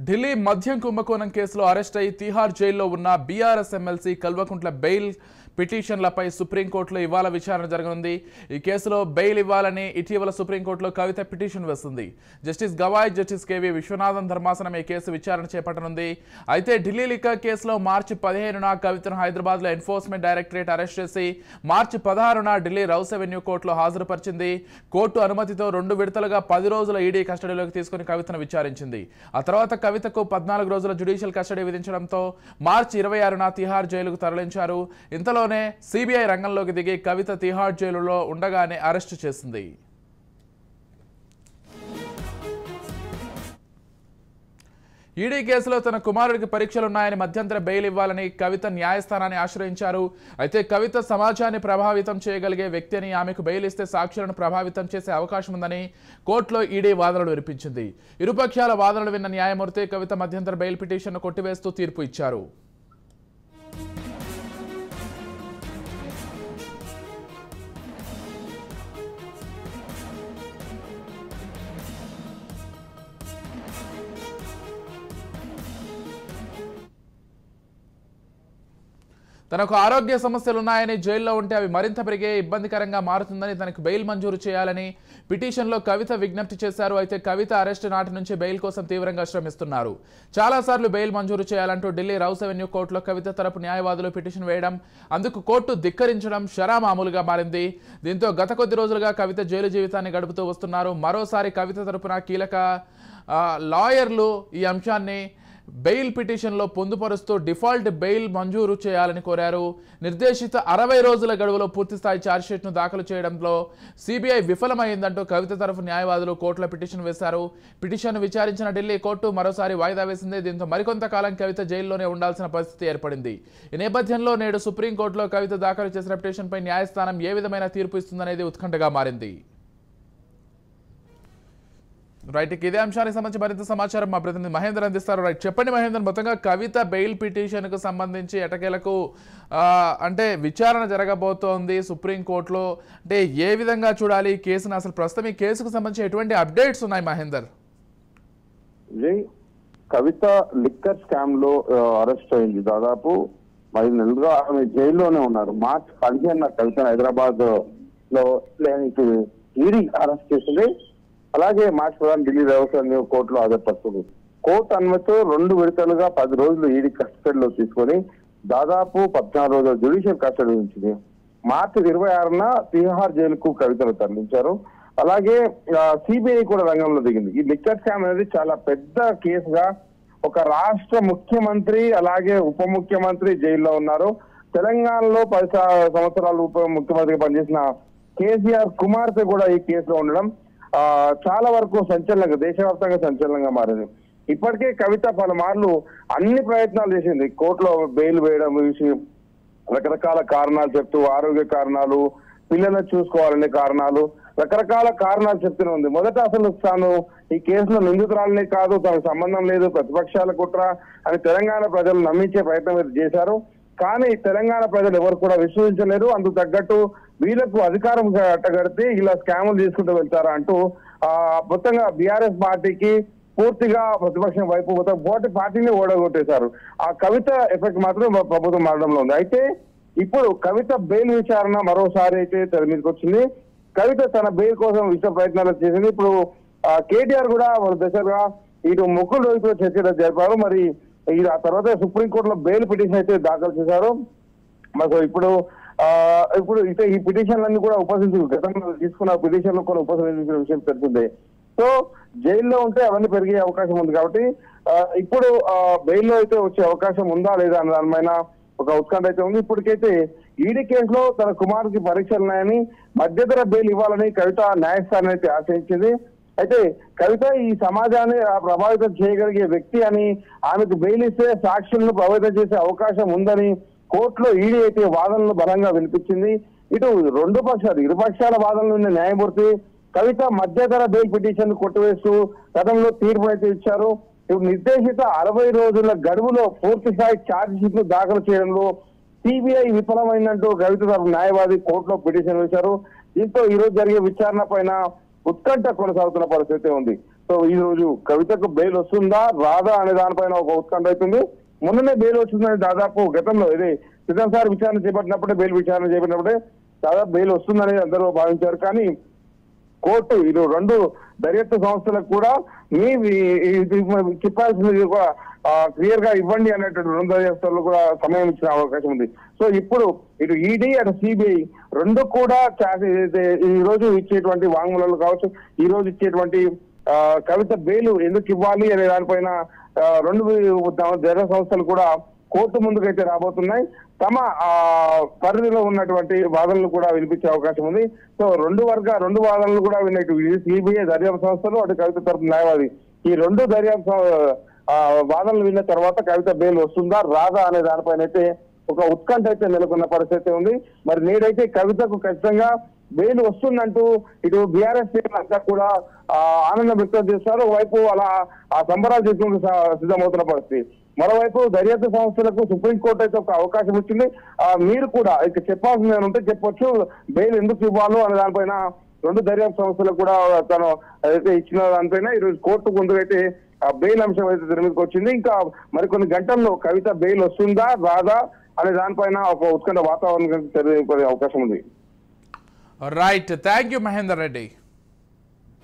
ఢిల్లీ మద్యం కుంభకోణం కేసులో అరెస్ట్ అయి తిహార్ జైల్లో ఉన్న బీఆర్ఎస్ ఎమ్మెల్సీ కల్వకుంట్ల బెయిల్ పిటిషన్లపై సుప్రీంకోర్టులో ఇవాళ విచారణ జరగనుంది. ఈ కేసులో బెయిల్ ఇవ్వాలని ఇటీవల సుప్రీంకోర్టులో కవిత పిటిషన్ వేసింది. Justice Gavai, justice KV Viswanathan ధర్మాసనం ఈ కేసు విచారణ చేపట్టనుంది. అయితే ఢిల్లీ లిక్కర్ కేసులో మార్చి 15న కవితను హైదరాబాద్లో ఎన్ఫోర్స్మెంట్ డైరెక్టరేట్ అరెస్ట్ చేసి మార్చి 16న ఢిల్లీ రౌస్ అవెన్యూ కోర్టులో హాజరుపరిచింది. కోర్టు అనుమతితో 2 విడతలుగా 10 రోజుల ఈడీ కస్టడీలోకి తీసుకుని కవితను విచారించింది. ఆ తర్వాత కవితకు 14 రోజుల జ్యుడిషియల్ కస్టడీ విధించడంతో మార్చి 26న తిహార్ జైలుకు తరలించారు. ఇంతలోనే సిబిఐ రంగంలోకి దిగి కవిత తిహార్ జైలులో ఉండగానే అరెస్టు చేసింది. ఈడీ కేసులో తన కుమారుడికి పరీక్షలున్నాయని మధ్యంతర బెయిల్ ఇవ్వాలని కవిత న్యాయస్థానాన్ని ఆశ్రయించారు. అయితే కవిత సమాజాన్ని ప్రభావితం చేయగలిగే వ్యక్తి అని, ఆమెకు బెయిల్ ఇస్తే సాక్షులను ప్రభావితం చేసే అవకాశం ఉందని కోర్టులో ఈడీ వాదనలు వినిపించింది. ఇరుపక్షాల వాదనలు విన్న న్యాయమూర్తి కవిత మధ్యంతర బెయిల్ పిటిషన్ను కొట్టివేస్తూ తీర్పు ఇచ్చారు. తనకు ఆరోగ్య సమస్యలున్నాయని, జైల్లో ఉంటే అవి మరింత పెరిగే ఇబ్బందికరంగా మారుతుందని, తనకు బెయిల్ మంజూరు చేయాలని పిటిషన్లో కవిత విజ్ఞప్తి చేశారు. అయితే కవిత అరెస్టు నాటి నుంచి బెయిల్ కోసం తీవ్రంగా శ్రమిస్తున్నారు. చాలాసార్లు బెయిల్ మంజూరు చేయాలంటూ ఢిల్లీ రౌస్ అవెన్యూ కోర్టులో కవిత తరపు న్యాయవాదులు పిటిషన్ వేయడం, అందుకు కోర్టు ధిక్కరించడం షరామామూలుగా మారింది. దీంతో గత కొద్ది రోజులుగా కవిత జైలు జీవితాన్ని గడుపుతూ వస్తున్నారు. మరోసారి కవిత తరపున కీలక లాయర్లు ఈ అంశాన్ని బెయిల్ పిటిషన్లో పొందుపరుస్తూ డిఫాల్ట్ బెయిల్ మంజూరు చేయాలని కోరారు. నిర్దేశిత 60 రోజుల గడువులో పూర్తిస్థాయి ఛార్జ్షీట్ను దాఖలు చేయడంలో సిబిఐ విఫలమైందంటూ కవిత తరఫు న్యాయవాదులు కోర్టులో పిటిషన్ వేశారు. పిటిషన్ను విచారించిన ఢిల్లీ కోర్టు మరోసారి వాయిదా వేసింది. దీంతో మరికొంతకాలం కవిత జైల్లోనే ఉండాల్సిన పరిస్థితి ఏర్పడింది. ఈ నేపథ్యంలో నేడు సుప్రీంకోర్టులో కవిత దాఖలు చేసిన పిటిషన్పై న్యాయస్థానం ఏ విధమైన తీర్పు ఇస్తుందనేది ఉత్కంఠగా మారింది. రైట్, ఇదే అంశానికి సంబంధించి మరింత సమాచారం మా ప్రతినిధి మహేందర్ అందిస్తారు. రైట్, చెప్పండి మహేందర్, మొత్తంగా కవిత బెయిల్ పిటిషన్కు సంబంధించి ఎటకేలకు అంటే విచారణ జరగబోతోంది సుప్రీంకోర్టులో. అంటే ఏ విధంగా చూడాలి ఈ కేసును? అసలు ప్రస్తుతం ఈ కేసుకు సంబంధించి ఎటువంటి అప్డేట్స్ ఉన్నాయి మహేందర్? కవిత లిక్కర్ స్కామ్ లో అరెస్ట్ అయింది. దాదాపు 10 నెలలుగా ఆమె జైల్లోనే ఉన్నారు. మార్చి 15న కవిత హైదరాబాద్ లో ఈడీ అరెస్ట్ చేసింది. అలాగే మార్చి 15 ఢిల్లీ రౌస్ అవెన్యూ కోర్టులో హాజరుపరుస్తుంది. కోర్టు అనుమతితో 2 విడతలుగా 10 రోజులు ఈడీ కస్టడీలో తీసుకొని దాదాపు 14 రోజుల జ్యుడిషియల్ కస్టడీ ఉంచింది. మార్చి 26న తిహార్ జైలుకు కవితను తరలించారు. అలాగే సిబిఐ కూడా రంగంలో దిగింది. ఈ లిక్కర్ స్కామ్ అనేది చాలా పెద్ద కేసుగా ఒక రాష్ట్ర ముఖ్యమంత్రి అలాగే ఉప ముఖ్యమంత్రి జైల్లో ఉన్నారు. తెలంగాణలో 10 సంవత్సరాలు ఉప ముఖ్యమంత్రిగా పనిచేసిన కేసీఆర్ కుమార్తె కూడా ఈ కేసులో ఉండడం చాలా వరకు సంచలనంగా, దేశవ్యాప్తంగా సంచలనంగా మారింది. ఇప్పటికే కవిత పలుమార్లు అన్ని ప్రయత్నాలు చేసింది. కోర్టులో బెయిల్ వేయడం విషయం రకరకాల కారణాలు చెప్తూ, ఆరోగ్య కారణాలు, పిల్లలను చూసుకోవాలనే కారణాలు, రకరకాల కారణాలు చెప్తూనే ఉంది. మొదట అసలు తాను ఈ కేసులో నిందితురాలనే కాదు, తనకు సంబంధం లేదు, ప్రతిపక్షాల కుట్ర అని తెలంగాణ ప్రజలు నమ్మించే ప్రయత్నం చేశారు. కానీ తెలంగాణ ప్రజలు ఎవరు కూడా విశ్వసించలేరు. అందుకు తగ్గట్టు వీళ్ళకు అధికారం కట్టగడితే ఇలా స్కాములు తీసుకుంటూ వెళ్తారా అంటూ మొత్తంగా బీఆర్ఎస్ పార్టీకి పూర్తిగా ప్రతిపక్షం వైపు మొత్తం పోటీ పార్టీని ఓడగొట్టేశారు. ఆ కవిత ఎఫెక్ట్ మాత్రం ప్రభుత్వం మారడంలో ఉంది. అయితే ఇప్పుడు కవిత బెయిల్ విచారణ మరోసారి అయితే తెర మీదకి వచ్చింది. కవిత తన బెయిల్ కోసం విశ్వ ప్రయత్నాలు చేసింది. ఇప్పుడు కేటీఆర్ కూడా వాళ్ళ దశగా ఇటు ముక్కుల రోజుతో చర్చలు జరిపారు. మరి ఆ తర్వాత సుప్రీంకోర్టులో బెయిల్ పిటిషన్ అయితే దాఖలు చేశారు. మరి ఇప్పుడు ఈ పిటిషన్లన్నీ కూడా గతంలో తీసుకున్న పిటిషన్లు కూడా ఉపసంహరించిన విషయం తెలిసిందే. సో జైల్లో ఉంటే అవన్నీ పెరిగే అవకాశం ఉంది. కాబట్టి ఇప్పుడు బెయిల్లో అయితే వచ్చే అవకాశం ఉందా లేదా అన్న దానిపైన ఒక ఉత్కంఠ అయితే ఉంది. ఇప్పటికైతే ఈడీ కేసులో తన కుమారుడికి పరీక్షలు ఉన్నాయని మధ్యంతర బెయిల్ ఇవ్వాలని కవిత న్యాయస్థానం అయితే ఆశ్రయించింది. అయితే కవిత ఈ సమాజాన్ని ప్రభావితం చేయగలిగే వ్యక్తి అని, ఆమెకు బెయిల్ ఇస్తే సాక్షులను ప్రభావితం చేసే అవకాశం ఉందని కోర్టులో ఈడీ అయితే వాదనలు బలంగా వినిపించింది. ఇటు ఇరుపక్షాల వాదనలు ఉన్న న్యాయమూర్తి కవిత మధ్యంతర బెయిల్ పిటిషన్ కొట్టివేస్తూ గతంలో తీర్పు అయితే ఇచ్చారు. ఇప్పుడు నిర్దేశిత 60 రోజుల గడువులో పూర్తి స్థాయి ఛార్జ్ షీట్లు దాఖలు చేయడంలో సిబిఐ విఫలమైందంటూ కవిత తరపు న్యాయవాది కోర్టులో పిటిషన్ వేశారు. దీంతో ఈ రోజు జరిగే విచారణ పైన ఉత్కంఠ కొనసాగుతున్న పరిస్థితి ఉంది. సో ఈ రోజు కవితకు బెయిల్ వస్తుందా రాదా అనే దానిపైన ఒక ఉత్కంఠ అవుతుంది. మొన్ననే బెయిల్ వచ్చిందని దాదాపు గతంలో ఇది సిద్ధంసారి విచారణ చేపట్టినప్పుడే విచారణ చేపట్టినప్పుడే దాదాపు బెయిల్ వస్తుందని అందరూ భావించారు. కానీ కోర్టు ఇది రెండు దర్యాప్తు సంస్థలకు కూడా మీ చెప్పాల్సింది క్లియర్ గా ఇవ్వండి అనేటువంటి రెండు దర్యాప్తులు కూడా సమయం ఇచ్చిన అవకాశం ఉంది. సో ఇప్పుడు ఇటు ఈడీ అటు సిబిఐ రెండు కూడా ఈ రోజు ఇచ్చేటువంటి వాంగ్మూలాలు కావచ్చు, ఈ రోజు ఇచ్చేటువంటి కవిత బెయిల్ ఎందుకు ఇవ్వాలి అనే దానిపైన రెండు దర్యాప్తు సంస్థలు కూడా కోర్టు ముందుకైతే రాబోతున్నాయి. తమ పరిధిలో ఉన్నటువంటి వాదనలు కూడా వినిపించే అవకాశం ఉంది. సో రెండు వాదనలు కూడా విన్నట్టు సిబిఐ దర్యాప్తు సంస్థలు అటు కవిత తరపు న్యాయవాది ఈ రెండు దర్యాప్తు వాదనలు విన్న తర్వాత కవిత బెయిల్ వస్తుందా రాదా అనే దానిపైన అయితే ఒక ఉత్కంఠ అయితే నెలకొన్న పరిస్థితి ఉంది. మరి నేడైతే కవితకు ఖచ్చితంగా బెయిల్ వస్తుందంటూ ఇటు బీఆర్ఎస్ అంతా కూడా ఆనందం వ్యక్తం చేస్తారు. ఒకవైపు అలా ఆ సంబరాలు చేసుకుంటూ సిద్ధమవుతున్న పరిస్థితి. మరోవైపు దర్యాప్తు సంస్థలకు సుప్రీంకోర్టు అయితే ఒక అవకాశం ఇచ్చింది. మీరు కూడా ఇక చెప్పాల్సింది ఉంటే చెప్పొచ్చు, బెయిల్ ఎందుకు ఇవ్వాలో అనే దానిపైన రెండు దర్యాప్తు సంస్థలకు కూడా తను అయితే ఇచ్చిన దానిపైన ఈరోజు కోర్టు ముందుకైతే బెయిల్ అంశం అయితే తెర మీదకి వచ్చింది. ఇంకా మరికొన్ని గంటల్లో కవిత బెయిల్ వస్తుందా రాదా అనే దానిపైన ఒక ఉత్కంఠ వాతావరణం తెరపడే అవకాశం ఉంది. Right, thank you Mahender Reddy.